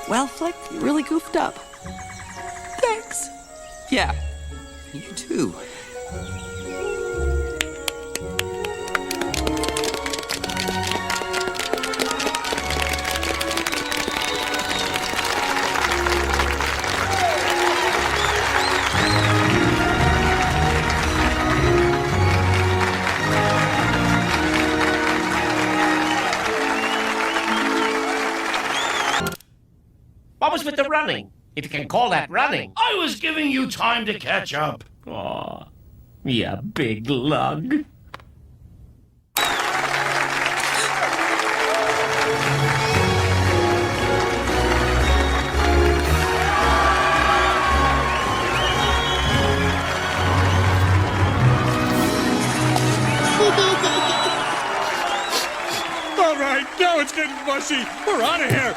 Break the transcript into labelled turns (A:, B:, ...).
A: Well, Flick, you really goofed up.
B: Thanks.
A: Yeah, you too.
C: What was with the running? If you can call that running.
D: I was giving you time to catch up.
C: Aw, you big lug.
D: All right, now it's getting mushy. We're out of here.